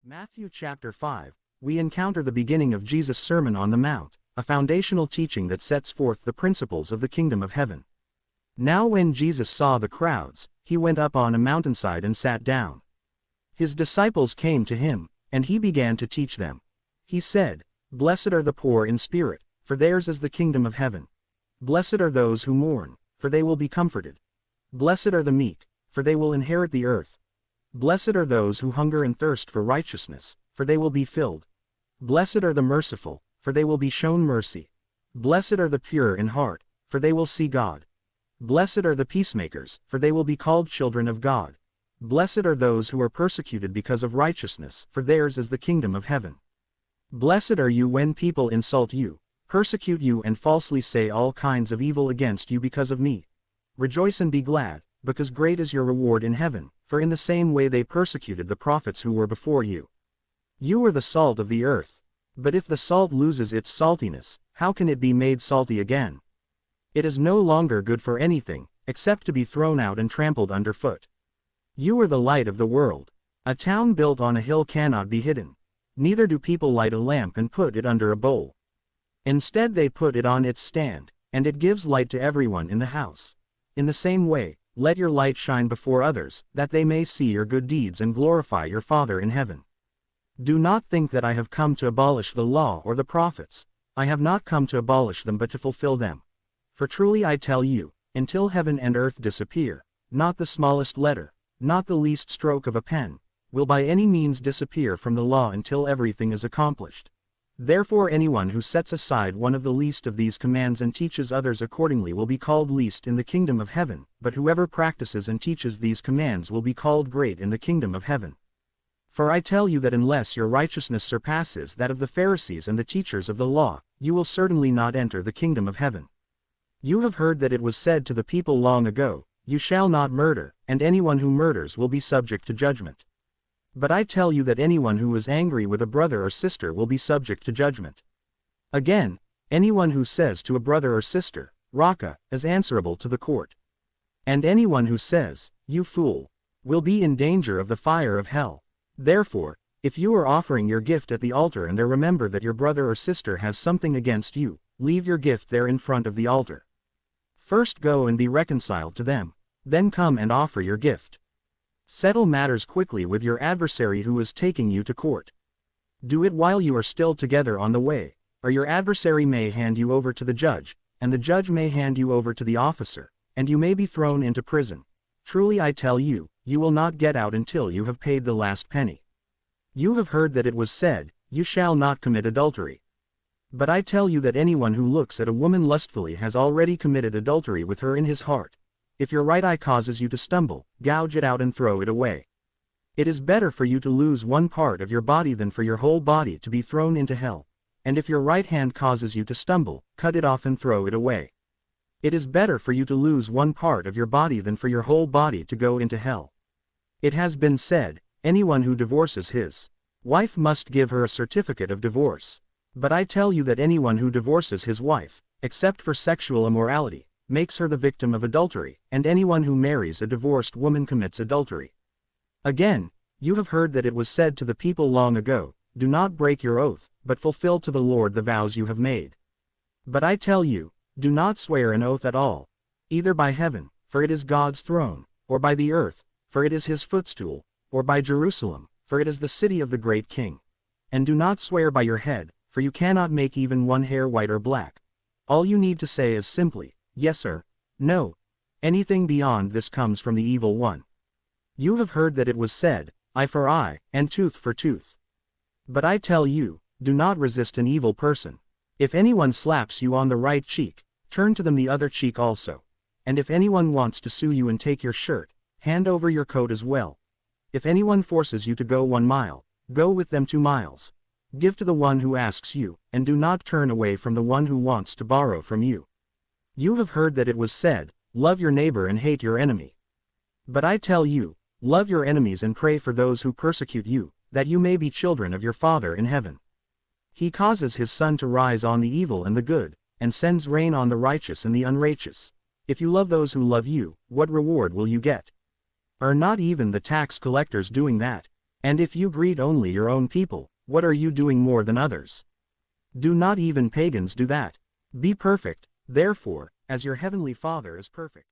Matthew chapter 5, we encounter the beginning of Jesus' Sermon on the Mount, a foundational teaching that sets forth the principles of the kingdom of heaven. Now when Jesus saw the crowds, he went up on a mountainside and sat down. His disciples came to him, and he began to teach them. He said, "Blessed are the poor in spirit, for theirs is the kingdom of heaven. Blessed are those who mourn, for they will be comforted. Blessed are the meek, for they will inherit the earth. Blessed are those who hunger and thirst for righteousness, for they will be filled. Blessed are the merciful, for they will be shown mercy. Blessed are the pure in heart, for they will see God. Blessed are the peacemakers, for they will be called children of God. Blessed are those who are persecuted because of righteousness, for theirs is the kingdom of heaven. Blessed are you when people insult you, persecute you and falsely say all kinds of evil against you because of me. Rejoice and be glad, because great is your reward in heaven, for in the same way they persecuted the prophets who were before you. You are the salt of the earth. But if the salt loses its saltiness, how can it be made salty again? It is no longer good for anything, except to be thrown out and trampled underfoot. You are the light of the world. A town built on a hill cannot be hidden. Neither do people light a lamp and put it under a bowl. Instead they put it on its stand, and it gives light to everyone in the house. In the same way, let your light shine before others, that they may see your good deeds and glorify your Father in heaven. Do not think that I have come to abolish the law or the prophets. I have not come to abolish them but to fulfill them. For truly I tell you, until heaven and earth disappear, not the smallest letter, not the least stroke of a pen, will by any means disappear from the law until everything is accomplished. Therefore anyone who sets aside one of the least of these commands and teaches others accordingly will be called least in the kingdom of heaven, but whoever practices and teaches these commands will be called great in the kingdom of heaven. For I tell you that unless your righteousness surpasses that of the Pharisees and the teachers of the law, you will certainly not enter the kingdom of heaven. You have heard that it was said to the people long ago, 'You shall not murder, and anyone who murders will be subject to judgment.' But I tell you that anyone who is angry with a brother or sister will be subject to judgment. Again, anyone who says to a brother or sister, 'Raca,' is answerable to the court. And anyone who says, 'You fool,' will be in danger of the fire of hell. Therefore, if you are offering your gift at the altar and there remember that your brother or sister has something against you, leave your gift there in front of the altar. First go and be reconciled to them, then come and offer your gift. Settle matters quickly with your adversary who is taking you to court. Do it while you are still together on the way, or your adversary may hand you over to the judge, and the judge may hand you over to the officer, and you may be thrown into prison. Truly I tell you, you will not get out until you have paid the last penny. You have heard that it was said, 'You shall not commit adultery.' But I tell you that anyone who looks at a woman lustfully has already committed adultery with her in his heart. If your right eye causes you to stumble, gouge it out and throw it away. It is better for you to lose one part of your body than for your whole body to be thrown into hell. And if your right hand causes you to stumble, cut it off and throw it away. It is better for you to lose one part of your body than for your whole body to go into hell. It has been said, 'Anyone who divorces his wife must give her a certificate of divorce.' But I tell you that anyone who divorces his wife, except for sexual immorality, makes her the victim of adultery, and anyone who marries a divorced woman commits adultery. Again, you have heard that it was said to the people long ago, 'Do not break your oath, but fulfill to the Lord the vows you have made.' But I tell you, do not swear an oath at all, either by heaven, for it is God's throne, or by the earth, for it is his footstool, or by Jerusalem, for it is the city of the great king. And do not swear by your head, for you cannot make even one hair white or black. All you need to say is simply, 'Yes or no.' Anything beyond this comes from the evil one. You have heard that it was said, 'Eye for eye, and tooth for tooth.' But I tell you, do not resist an evil person. If anyone slaps you on the right cheek, turn to them the other cheek also. And if anyone wants to sue you and take your shirt, hand over your coat as well. If anyone forces you to go 1 mile, go with them 2 miles. Give to the one who asks you, and do not turn away from the one who wants to borrow from you. You have heard that it was said, 'Love your neighbor and hate your enemy.' But I tell you, love your enemies and pray for those who persecute you, that you may be children of your Father in heaven. He causes his sun to rise on the evil and the good, and sends rain on the righteous and the unrighteous. If you love those who love you, what reward will you get? Are not even the tax collectors doing that? And if you greet only your own people, what are you doing more than others? Do not even pagans do that? Be perfect, therefore, as your heavenly Father is perfect.